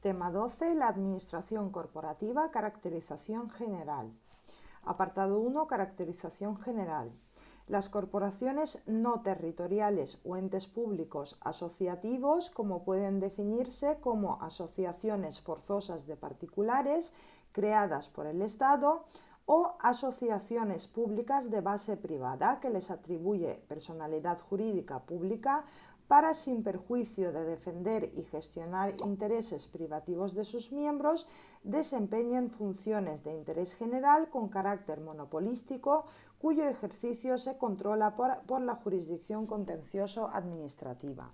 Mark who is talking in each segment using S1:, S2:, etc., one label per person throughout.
S1: Tema 12. La administración corporativa, caracterización general. Apartado 1. Caracterización general. Las corporaciones no territoriales o entes públicos asociativos, como pueden definirse como asociaciones forzosas de particulares creadas por el Estado, o asociaciones públicas de base privada que les atribuye personalidad jurídica pública para, sin perjuicio de defender y gestionar intereses privativos de sus miembros, desempeñen funciones de interés general con carácter monopolístico, cuyo ejercicio se controla por la jurisdicción contencioso-administrativa.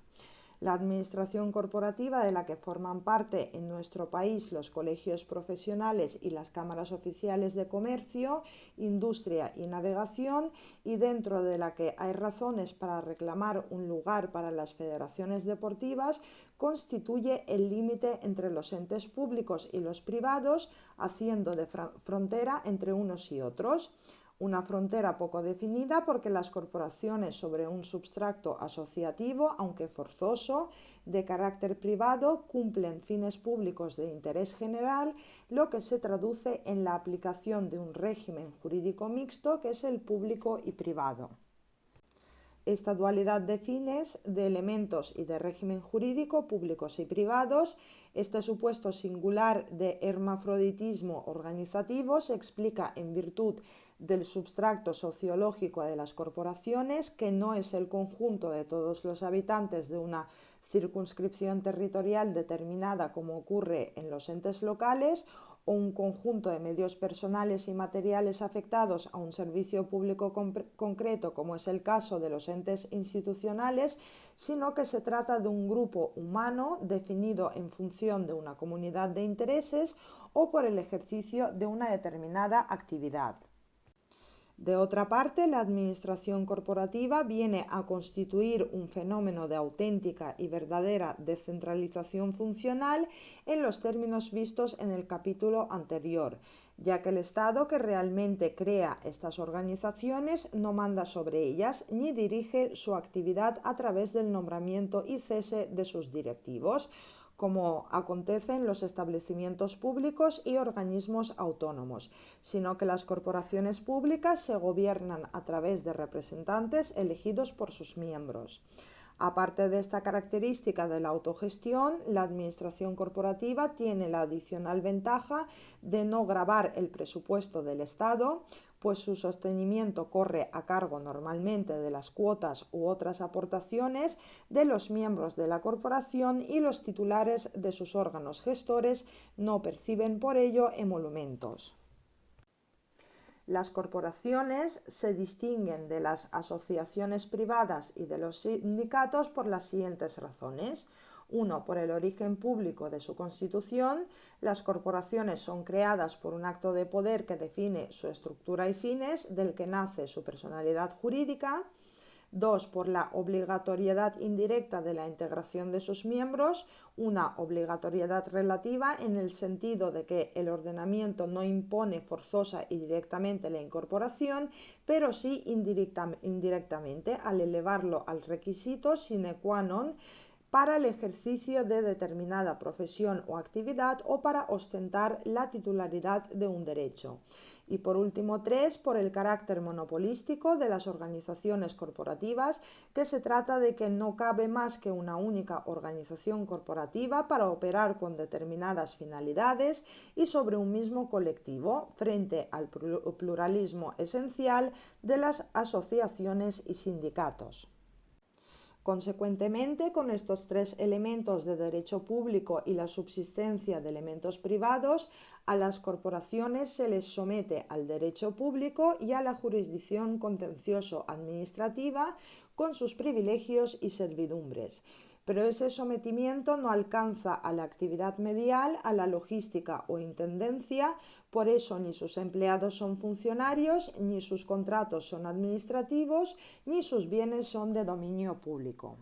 S1: La administración corporativa, de la que forman parte en nuestro país los colegios profesionales y las cámaras oficiales de comercio, industria y navegación, y dentro de la que hay razones para reclamar un lugar para las federaciones deportivas, constituye el límite entre los entes públicos y los privados, haciendo de frontera entre unos y otros. Una frontera poco definida porque las corporaciones sobre un substrato asociativo, aunque forzoso, de carácter privado, cumplen fines públicos de interés general, lo que se traduce en la aplicación de un régimen jurídico mixto que es el público y privado. Esta dualidad de fines, de elementos y de régimen jurídico públicos y privados, este supuesto singular de hermafroditismo organizativo se explica en virtud del substrato sociológico de las corporaciones, que no es el conjunto de todos los habitantes de una circunscripción territorial determinada, como ocurre en los entes locales, o un conjunto de medios personales y materiales afectados a un servicio público concreto, como es el caso de los entes institucionales, sino que se trata de un grupo humano definido en función de una comunidad de intereses o por el ejercicio de una determinada actividad. De otra parte, la administración corporativa viene a constituir un fenómeno de auténtica y verdadera descentralización funcional en los términos vistos en el capítulo anterior, ya que el Estado que realmente crea estas organizaciones no manda sobre ellas ni dirige su actividad a través del nombramiento y cese de sus directivos, como acontece en los establecimientos públicos y organismos autónomos, sino que las corporaciones públicas se gobiernan a través de representantes elegidos por sus miembros. Aparte de esta característica de la autogestión, la administración corporativa tiene la adicional ventaja de no gravar el presupuesto del Estado, pues su sostenimiento corre a cargo normalmente de las cuotas u otras aportaciones de los miembros de la corporación, y los titulares de sus órganos gestores no perciben por ello emolumentos. Las corporaciones se distinguen de las asociaciones privadas y de los sindicatos por las siguientes razones. 1. Por el origen público de su constitución. Las corporaciones son creadas por un acto de poder que define su estructura y fines, del que nace su personalidad jurídica. 2. Por la obligatoriedad indirecta de la integración de sus miembros, una obligatoriedad relativa en el sentido de que el ordenamiento no impone forzosa y directamente la incorporación, pero sí indirectamente, al elevarlo al requisito sine qua non para el ejercicio de determinada profesión o actividad o para ostentar la titularidad de un derecho. Y por último, 3, por el carácter monopolístico de las organizaciones corporativas, que se trata de que no cabe más que una única organización corporativa para operar con determinadas finalidades y sobre un mismo colectivo, frente al pluralismo esencial de las asociaciones y sindicatos. Consecuentemente, con estos tres elementos de derecho público y la subsistencia de elementos privados, a las corporaciones se les somete al derecho público y a la jurisdicción contencioso-administrativa con sus privilegios y servidumbres. Pero ese sometimiento no alcanza a la actividad medial, a la logística o intendencia. Por eso ni sus empleados son funcionarios, ni sus contratos son administrativos, ni sus bienes son de dominio público.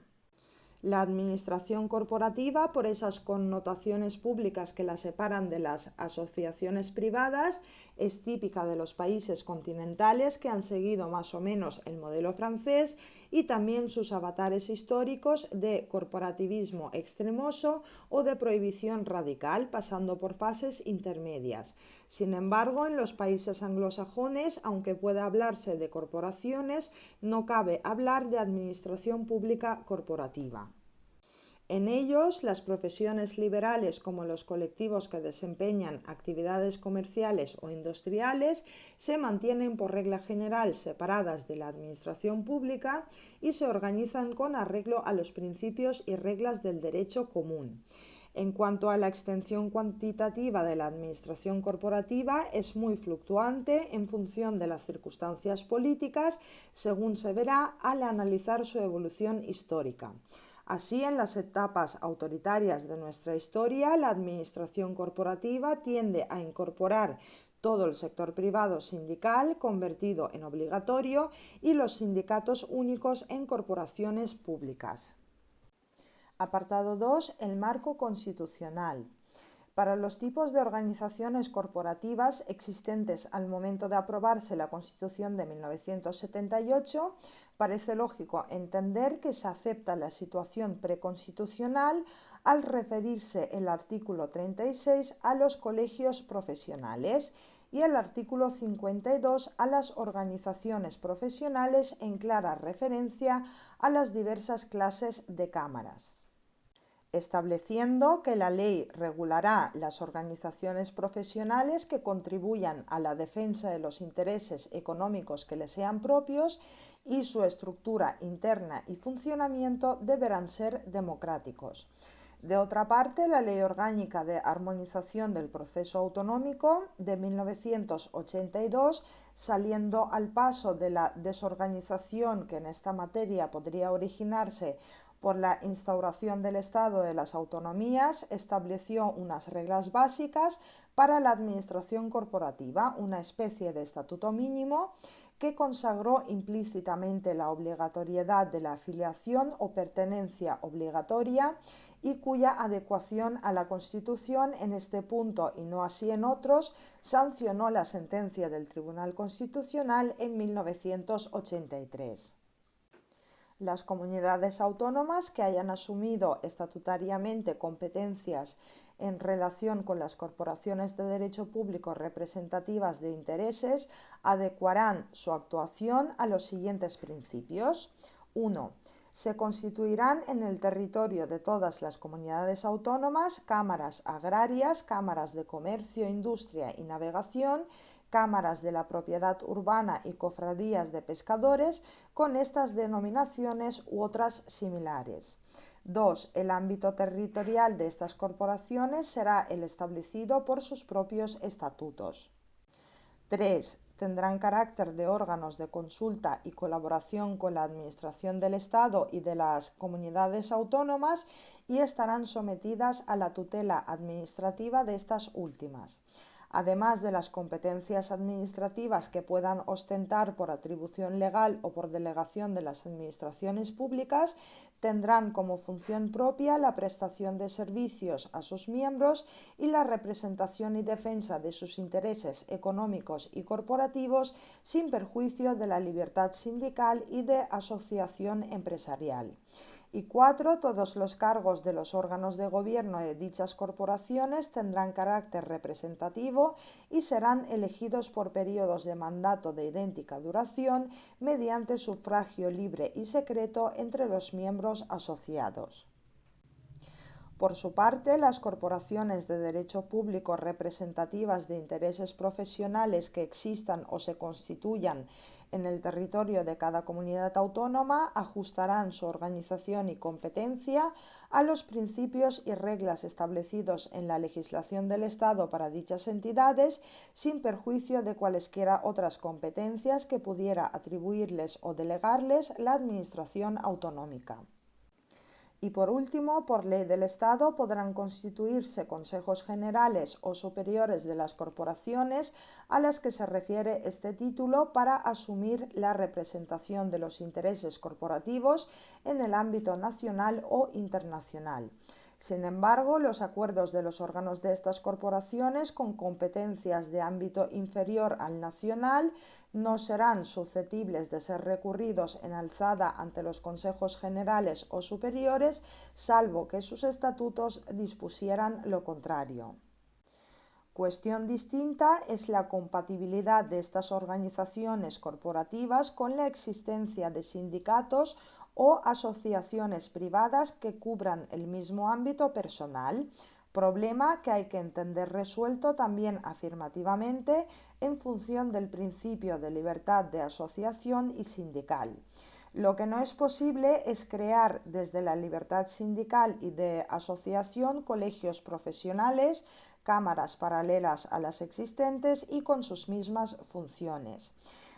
S1: La administración corporativa, por esas connotaciones públicas que la separan de las asociaciones privadas, es típica de los países continentales que han seguido más o menos el modelo francés y también sus avatares históricos de corporativismo extremoso o de prohibición radical, pasando por fases intermedias. Sin embargo, en los países anglosajones, aunque pueda hablarse de corporaciones, no cabe hablar de administración pública corporativa. En ellos, las profesiones liberales, como los colectivos que desempeñan actividades comerciales o industriales, se mantienen por regla general separadas de la administración pública y se organizan con arreglo a los principios y reglas del derecho común. En cuanto a la extensión cuantitativa de la administración corporativa, es muy fluctuante en función de las circunstancias políticas, según se verá al analizar su evolución histórica. Así, en las etapas autoritarias de nuestra historia, la administración corporativa tiende a incorporar todo el sector privado sindical convertido en obligatorio y los sindicatos únicos en corporaciones públicas. Apartado 2. El marco constitucional. Para los tipos de organizaciones corporativas existentes al momento de aprobarse la Constitución de 1978, parece lógico entender que se acepta la situación preconstitucional al referirse el artículo 36 a los colegios profesionales y el artículo 52 a las organizaciones profesionales, en clara referencia a las diversas clases de cámaras, estableciendo que la ley regulará las organizaciones profesionales que contribuyan a la defensa de los intereses económicos que les sean propios y su estructura interna y funcionamiento deberán ser democráticos. De otra parte, la Ley Orgánica de Armonización del Proceso Autonómico de 1982, saliendo al paso de la desorganización que en esta materia podría originarse por la instauración del Estado de las autonomías, estableció unas reglas básicas para la administración corporativa, una especie de estatuto mínimo que consagró implícitamente la obligatoriedad de la afiliación o pertenencia obligatoria y cuya adecuación a la Constitución en este punto y no así en otros sancionó la sentencia del Tribunal Constitucional en 1983. Las comunidades autónomas que hayan asumido estatutariamente competencias en relación con las corporaciones de derecho público representativas de intereses adecuarán su actuación a los siguientes principios. 1. Se constituirán en el territorio de todas las comunidades autónomas cámaras agrarias, cámaras de comercio, industria y navegación, cámaras de la propiedad urbana y cofradías de pescadores con estas denominaciones u otras similares. 2. El ámbito territorial de estas corporaciones será el establecido por sus propios estatutos. 3. Tendrán carácter de órganos de consulta y colaboración con la Administración del Estado y de las comunidades autónomas y estarán sometidas a la tutela administrativa de estas últimas. Además de las competencias administrativas que puedan ostentar por atribución legal o por delegación de las administraciones públicas, tendrán como función propia la prestación de servicios a sus miembros y la representación y defensa de sus intereses económicos y corporativos sin perjuicio de la libertad sindical y de asociación empresarial. Y 4. Todos los cargos de los órganos de gobierno de dichas corporaciones tendrán carácter representativo y serán elegidos por periodos de mandato de idéntica duración mediante sufragio libre y secreto entre los miembros asociados. Por su parte, las corporaciones de derecho público representativas de intereses profesionales que existan o se constituyan en el territorio de cada comunidad autónoma ajustarán su organización y competencia a los principios y reglas establecidos en la legislación del Estado para dichas entidades, sin perjuicio de cualesquiera otras competencias que pudiera atribuirles o delegarles la Administración autonómica. Y por último, por ley del Estado podrán constituirse consejos generales o superiores de las corporaciones a las que se refiere este título para asumir la representación de los intereses corporativos en el ámbito nacional o internacional. Sin embargo, los acuerdos de los órganos de estas corporaciones con competencias de ámbito inferior al nacional no serán susceptibles de ser recurridos en alzada ante los consejos generales o superiores, salvo que sus estatutos dispusieran lo contrario. Cuestión distinta es la compatibilidad de estas organizaciones corporativas con la existencia de sindicatos o asociaciones privadas que cubran el mismo ámbito personal, problema que hay que entender resuelto también afirmativamente en función del principio de libertad de asociación y sindical. Lo que no es posible es crear desde la libertad sindical y de asociación colegios profesionales, cámaras paralelas a las existentes y con sus mismas funciones.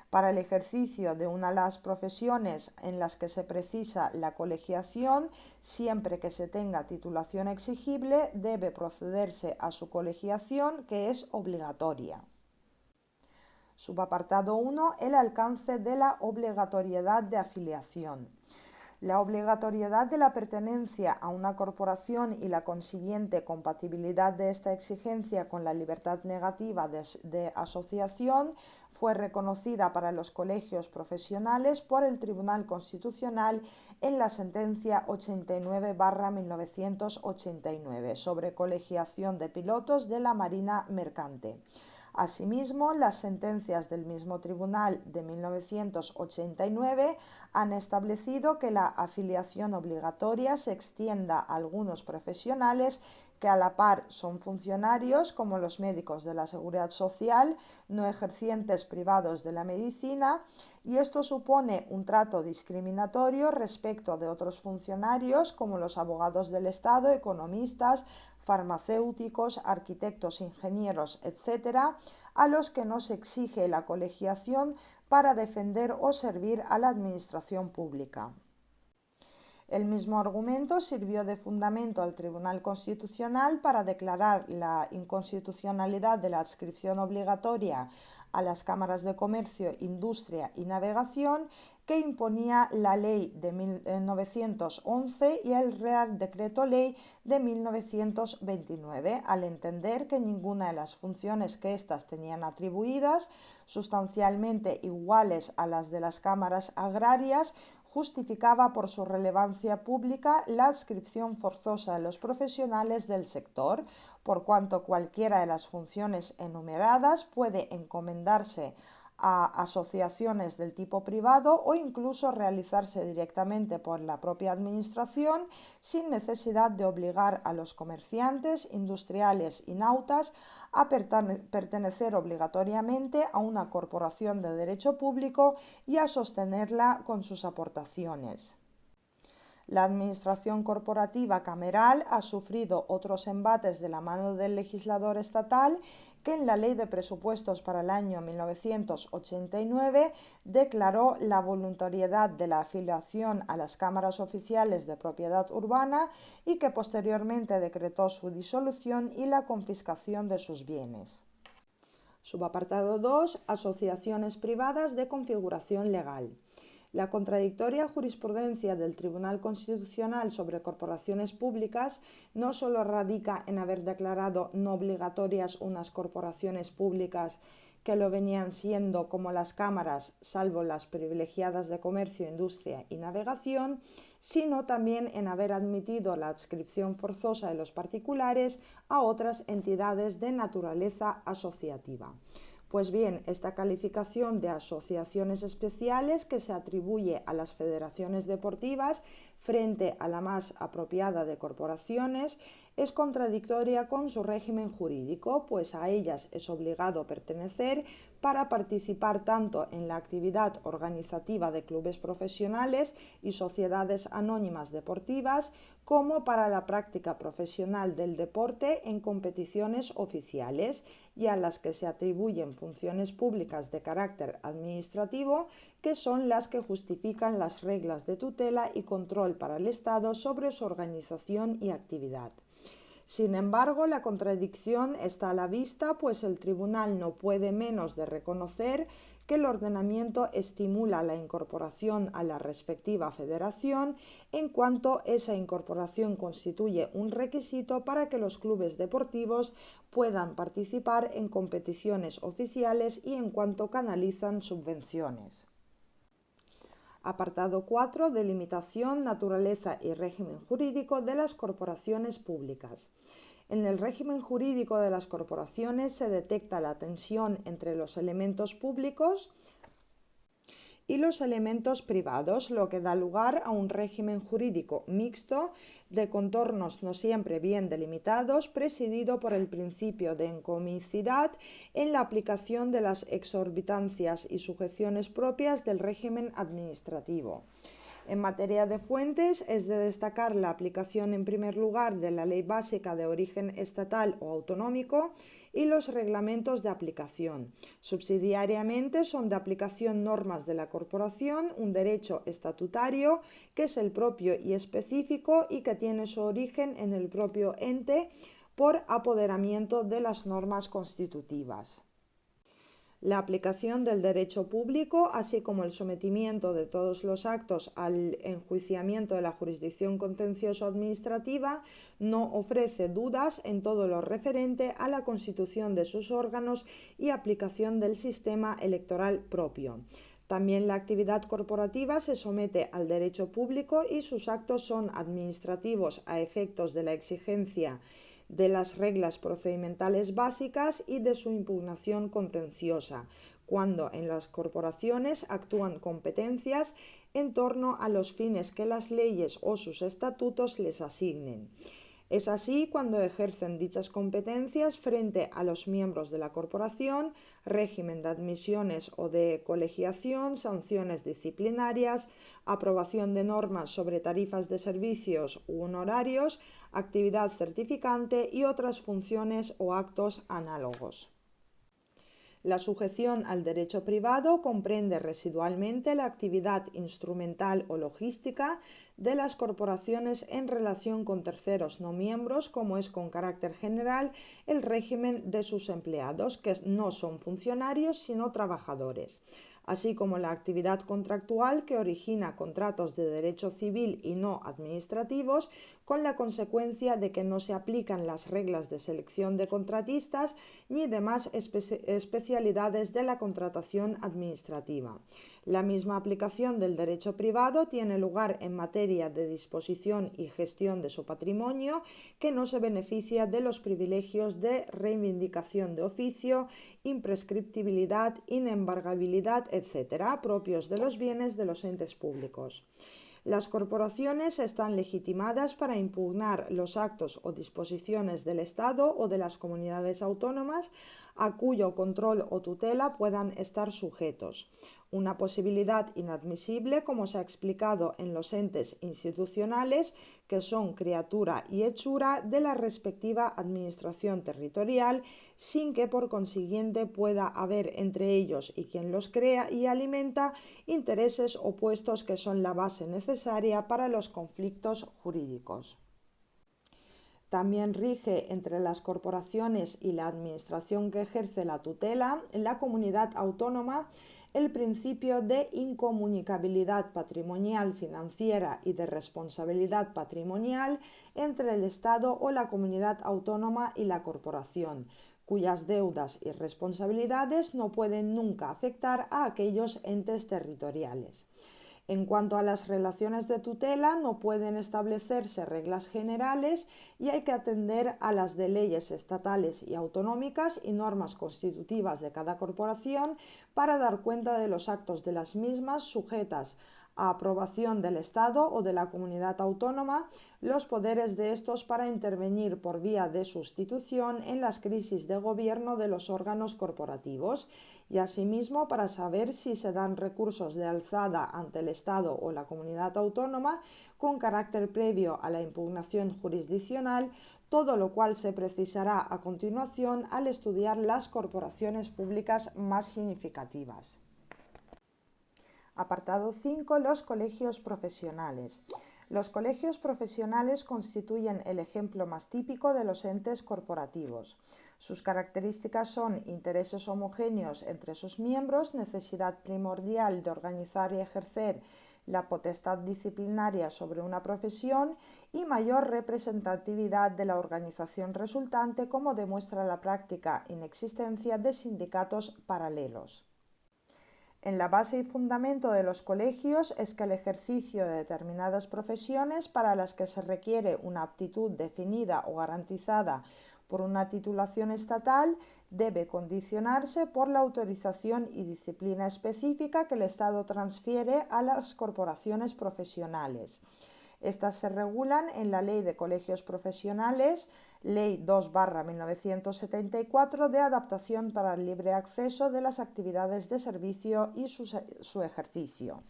S1: Para el ejercicio de una de las profesiones en las que se precisa la colegiación, siempre que se tenga titulación exigible, debe procederse a su colegiación, que es obligatoria. Subapartado 1. El alcance de la obligatoriedad de afiliación. La obligatoriedad de la pertenencia a una corporación y la consiguiente compatibilidad de esta exigencia con la libertad negativa de asociación fue reconocida para los colegios profesionales por el Tribunal Constitucional en la sentencia 89/1989 sobre colegiación de pilotos de la Marina Mercante. Asimismo, las sentencias del mismo tribunal de 1989 han establecido que la afiliación obligatoria se extienda a algunos profesionales que a la par son funcionarios, como los médicos de la Seguridad Social, no ejercientes privados de la medicina, y esto supone un trato discriminatorio respecto de otros funcionarios, como los abogados del Estado, economistas, farmacéuticos, arquitectos, ingenieros, etc., a los que no se exige la colegiación para defender o servir a la administración pública. El mismo argumento sirvió de fundamento al Tribunal Constitucional para declarar la inconstitucionalidad de la adscripción obligatoria a las cámaras de comercio, industria y navegación que imponía la Ley de 1911 y el Real Decreto Ley de 1929, al entender que ninguna de las funciones que éstas tenían atribuidas, sustancialmente iguales a las de las cámaras agrarias, justificaba por su relevancia pública la adscripción forzosa de los profesionales del sector, por cuanto cualquiera de las funciones enumeradas puede encomendarse a asociaciones del tipo privado o incluso realizarse directamente por la propia administración sin necesidad de obligar a los comerciantes, industriales y nautas a pertenecer obligatoriamente a una corporación de derecho público y a sostenerla con sus aportaciones. La administración corporativa cameral ha sufrido otros embates de la mano del legislador estatal que en la Ley de Presupuestos para el año 1989 declaró la voluntariedad de la afiliación a las cámaras oficiales de propiedad urbana y que posteriormente decretó su disolución y la confiscación de sus bienes. Subapartado 2. Asociaciones privadas de configuración legal. La contradictoria jurisprudencia del Tribunal Constitucional sobre corporaciones públicas no solo radica en haber declarado no obligatorias unas corporaciones públicas que lo venían siendo como las cámaras, salvo las privilegiadas de comercio, industria y navegación, sino también en haber admitido la adscripción forzosa de los particulares a otras entidades de naturaleza asociativa. Pues bien, esta calificación de asociaciones especiales que se atribuye a las federaciones deportivas frente a la más apropiada de corporaciones es contradictoria con su régimen jurídico, pues a ellas es obligado pertenecer para participar tanto en la actividad organizativa de clubes profesionales y sociedades anónimas deportivas como para la práctica profesional del deporte en competiciones oficiales, y a las que se atribuyen funciones públicas de carácter administrativo, que son las que justifican las reglas de tutela y control para el Estado sobre su organización y actividad. Sin embargo, la contradicción está a la vista, pues el tribunal no puede menos de reconocer que el ordenamiento estimula la incorporación a la respectiva federación en cuanto esa incorporación constituye un requisito para que los clubes deportivos puedan participar en competiciones oficiales y en cuanto canalizan subvenciones. Apartado 4. Delimitación, naturaleza y régimen jurídico de las corporaciones públicas. En el régimen jurídico de las corporaciones se detecta la tensión entre los elementos públicos y los elementos privados, lo que da lugar a un régimen jurídico mixto de contornos no siempre bien delimitados, presidido por el principio de encomicidad en la aplicación de las exorbitancias y sujeciones propias del régimen administrativo. En materia de fuentes, es de destacar la aplicación en primer lugar de la Ley Básica de origen estatal o autonómico y los reglamentos de aplicación. Subsidiariamente son de aplicación normas de la corporación, un derecho estatutario que es el propio y específico y que tiene su origen en el propio ente por apoderamiento de las normas constitutivas. La aplicación del derecho público, así como el sometimiento de todos los actos al enjuiciamiento de la jurisdicción contencioso-administrativa, no ofrece dudas en todo lo referente a la constitución de sus órganos y aplicación del sistema electoral propio. También la actividad corporativa se somete al derecho público y sus actos son administrativos a efectos de la exigencia de las reglas procedimentales básicas y de su impugnación contenciosa, cuando en las corporaciones actúan competencias en torno a los fines que las leyes o sus estatutos les asignen. Es así cuando ejercen dichas competencias frente a los miembros de la corporación, régimen de admisiones o de colegiación, sanciones disciplinarias, aprobación de normas sobre tarifas de servicios u honorarios, actividad certificante y otras funciones o actos análogos. La sujeción al derecho privado comprende residualmente la actividad instrumental o logística de las corporaciones en relación con terceros no miembros, como es con carácter general el régimen de sus empleados, que no son funcionarios sino trabajadores, así como la actividad contractual que origina contratos de derecho civil y no administrativos, con la consecuencia de que no se aplican las reglas de selección de contratistas ni demás especialidades de la contratación administrativa. La misma aplicación del derecho privado tiene lugar en materia de disposición y gestión de su patrimonio, que no se beneficia de los privilegios de reivindicación de oficio, imprescriptibilidad, inembargabilidad, etc., propios de los bienes de los entes públicos. Las corporaciones están legitimadas para impugnar los actos o disposiciones del Estado o de las comunidades autónomas a cuyo control o tutela puedan estar sujetos. Una posibilidad inadmisible, como se ha explicado en los entes institucionales, que son criatura y hechura de la respectiva administración territorial, sin que por consiguiente pueda haber entre ellos y quien los crea y alimenta intereses opuestos que son la base necesaria para los conflictos jurídicos. También rige entre las corporaciones y la administración que ejerce la tutela en la comunidad autónoma el principio de incomunicabilidad patrimonial financiera y de responsabilidad patrimonial entre el Estado o la comunidad autónoma y la corporación, cuyas deudas y responsabilidades no pueden nunca afectar a aquellos entes territoriales. En cuanto a las relaciones de tutela, no pueden establecerse reglas generales y hay que atender a las de leyes estatales y autonómicas y normas constitutivas de cada corporación para dar cuenta de los actos de las mismas sujetas a aprobación del Estado o de la comunidad autónoma, los poderes de estos para intervenir por vía de sustitución en las crisis de gobierno de los órganos corporativos y asimismo para saber si se dan recursos de alzada ante el Estado o la comunidad autónoma con carácter previo a la impugnación jurisdiccional, todo lo cual se precisará a continuación al estudiar las corporaciones públicas más significativas. Apartado 5. Los colegios profesionales. Los colegios profesionales constituyen el ejemplo más típico de los entes corporativos. Sus características son intereses homogéneos entre sus miembros, necesidad primordial de organizar y ejercer la potestad disciplinaria sobre una profesión y mayor representatividad de la organización resultante, como demuestra la práctica inexistencia de sindicatos paralelos. En la base y fundamento de los colegios es que el ejercicio de determinadas profesiones para las que se requiere una aptitud definida o garantizada por una titulación estatal debe condicionarse por la autorización y disciplina específica que el Estado transfiere a las corporaciones profesionales. Estas se regulan en la Ley de Colegios Profesionales, Ley 2/1974, de adaptación para el libre acceso de las actividades de servicio y su ejercicio.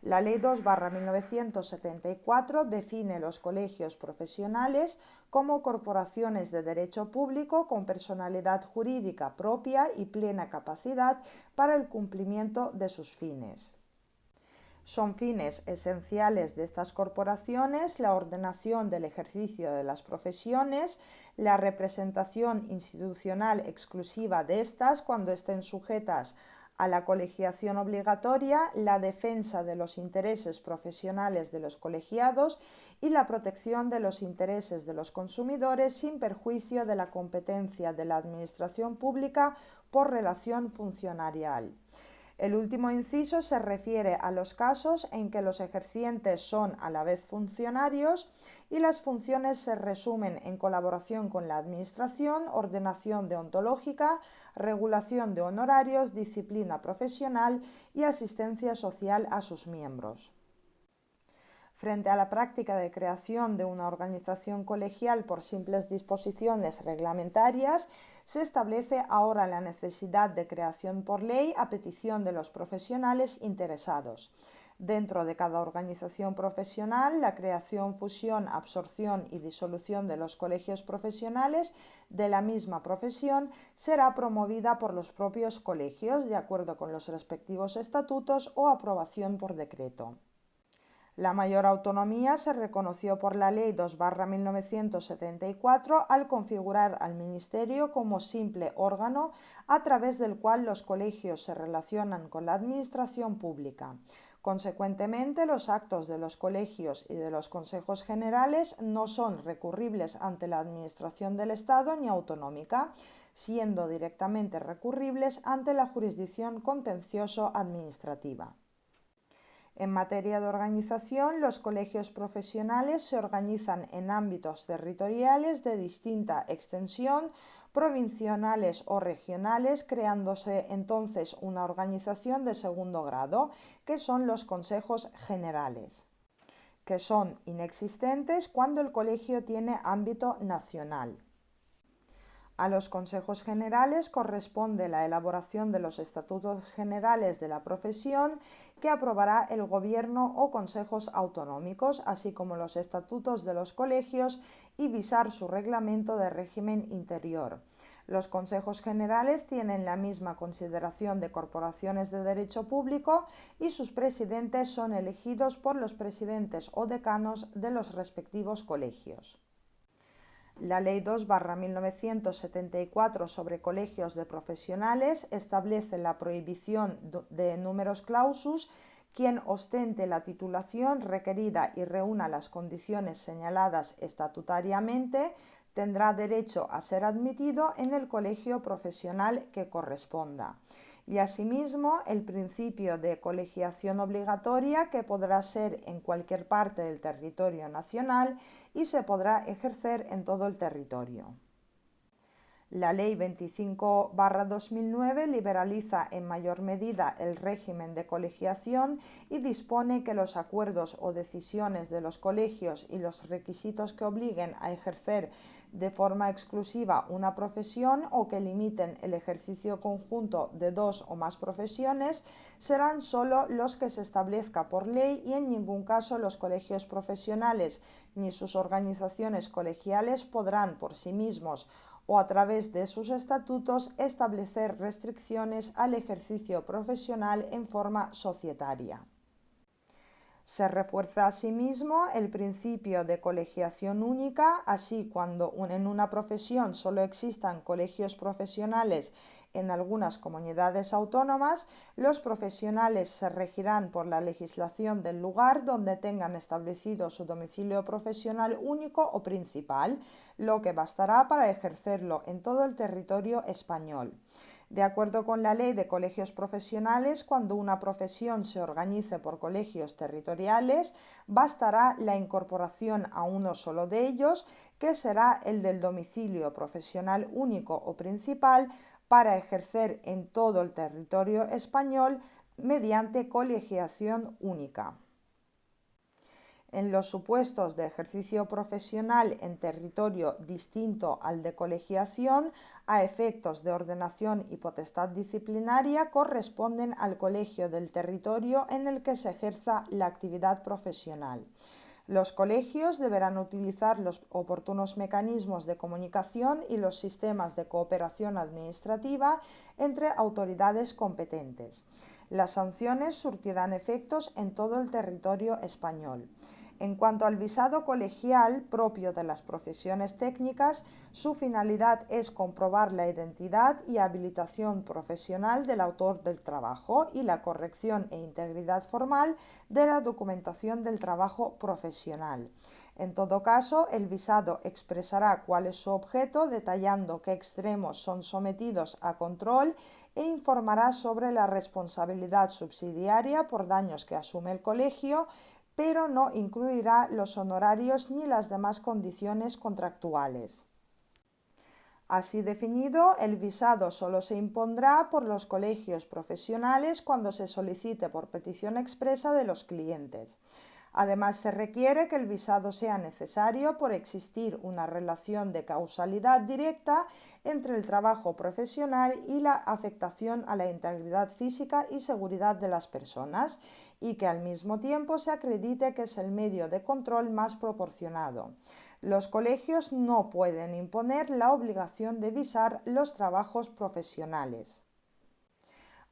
S1: La Ley 2/1974 define los colegios profesionales como corporaciones de derecho público con personalidad jurídica propia y plena capacidad para el cumplimiento de sus fines. Son fines esenciales de estas corporaciones la ordenación del ejercicio de las profesiones, la representación institucional exclusiva de estas cuando estén sujetas a la colegiación obligatoria, la defensa de los intereses profesionales de los colegiados y la protección de los intereses de los consumidores sin perjuicio de la competencia de la administración pública por relación funcionarial. El último inciso se refiere a los casos en que los ejercientes son a la vez funcionarios y las funciones se resumen en colaboración con la Administración, ordenación deontológica, regulación de honorarios, disciplina profesional y asistencia social a sus miembros. Frente a la práctica de creación de una organización colegial por simples disposiciones reglamentarias, se establece ahora la necesidad de creación por ley a petición de los profesionales interesados. Dentro de cada organización profesional, la creación, fusión, absorción y disolución de los colegios profesionales de la misma profesión será promovida por los propios colegios, de acuerdo con los respectivos estatutos o aprobación por decreto. La mayor autonomía se reconoció por la Ley 2/1974 al configurar al Ministerio como simple órgano a través del cual los colegios se relacionan con la administración pública. Consecuentemente, los actos de los colegios y de los consejos generales no son recurribles ante la Administración del Estado ni autonómica, siendo directamente recurribles ante la jurisdicción contencioso-administrativa. En materia de organización, los colegios profesionales se organizan en ámbitos territoriales de distinta extensión, provinciales o regionales, creándose entonces una organización de segundo grado, que son los consejos generales, que son inexistentes cuando el colegio tiene ámbito nacional. A los consejos generales corresponde la elaboración de los estatutos generales de la profesión que aprobará el Gobierno o consejos autonómicos, así como los estatutos de los colegios y visar su reglamento de régimen interior. Los consejos generales tienen la misma consideración de corporaciones de derecho público y sus presidentes son elegidos por los presidentes o decanos de los respectivos colegios. La Ley 2/1974 sobre colegios de profesionales establece la prohibición de numerus clausus. Quien ostente la titulación requerida y reúna las condiciones señaladas estatutariamente tendrá derecho a ser admitido en el colegio profesional que corresponda. Y asimismo el principio de colegiación obligatoria, que podrá ser en cualquier parte del territorio nacional y se podrá ejercer en todo el territorio. La Ley 25/2009 liberaliza en mayor medida el régimen de colegiación y dispone que los acuerdos o decisiones de los colegios y los requisitos que obliguen a ejercer de forma exclusiva una profesión o que limiten el ejercicio conjunto de dos o más profesiones serán solo los que se establezca por ley y en ningún caso los colegios profesionales ni sus organizaciones colegiales podrán por sí mismos o a través de sus estatutos establecer restricciones al ejercicio profesional en forma societaria. Se refuerza asimismo el principio de colegiación única, así cuando en una profesión solo existan colegios profesionales en algunas comunidades autónomas, los profesionales se regirán por la legislación del lugar donde tengan establecido su domicilio profesional único o principal, lo que bastará para ejercerlo en todo el territorio español. De acuerdo con la Ley de Colegios Profesionales, cuando una profesión se organice por colegios territoriales, bastará la incorporación a uno solo de ellos, que será el del domicilio profesional único o principal, para ejercer en todo el territorio español mediante colegiación única. En los supuestos de ejercicio profesional en territorio distinto al de colegiación, a efectos de ordenación y potestad disciplinaria, corresponden al colegio del territorio en el que se ejerza la actividad profesional. Los colegios deberán utilizar los oportunos mecanismos de comunicación y los sistemas de cooperación administrativa entre autoridades competentes. Las sanciones surtirán efectos en todo el territorio español. En cuanto al visado colegial propio de las profesiones técnicas, su finalidad es comprobar la identidad y habilitación profesional del autor del trabajo y la corrección e integridad formal de la documentación del trabajo profesional. En todo caso, el visado expresará cuál es su objeto, detallando qué extremos son sometidos a control, e informará sobre la responsabilidad subsidiaria por daños que asume el colegio, pero no incluirá los honorarios ni las demás condiciones contractuales. Así definido, el visado solo se impondrá por los colegios profesionales cuando se solicite por petición expresa de los clientes. Además, se requiere que el visado sea necesario por existir una relación de causalidad directa entre el trabajo profesional y la afectación a la integridad física y seguridad de las personas, y que al mismo tiempo se acredite que es el medio de control más proporcionado. Los colegios no pueden imponer la obligación de visar los trabajos profesionales.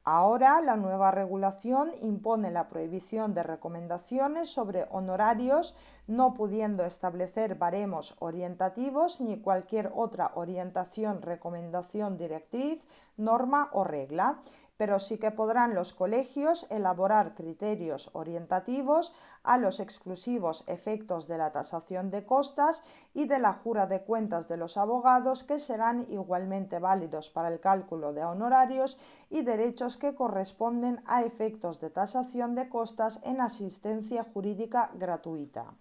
S1: Ahora, la nueva regulación impone la prohibición de recomendaciones sobre honorarios, no pudiendo establecer baremos orientativos ni cualquier otra orientación, recomendación, directriz, norma o regla, pero sí que podrán los colegios elaborar criterios orientativos a los exclusivos efectos de la tasación de costas y de la jura de cuentas de los abogados, que serán igualmente válidos para el cálculo de honorarios y derechos que corresponden a efectos de tasación de costas en asistencia jurídica gratuita.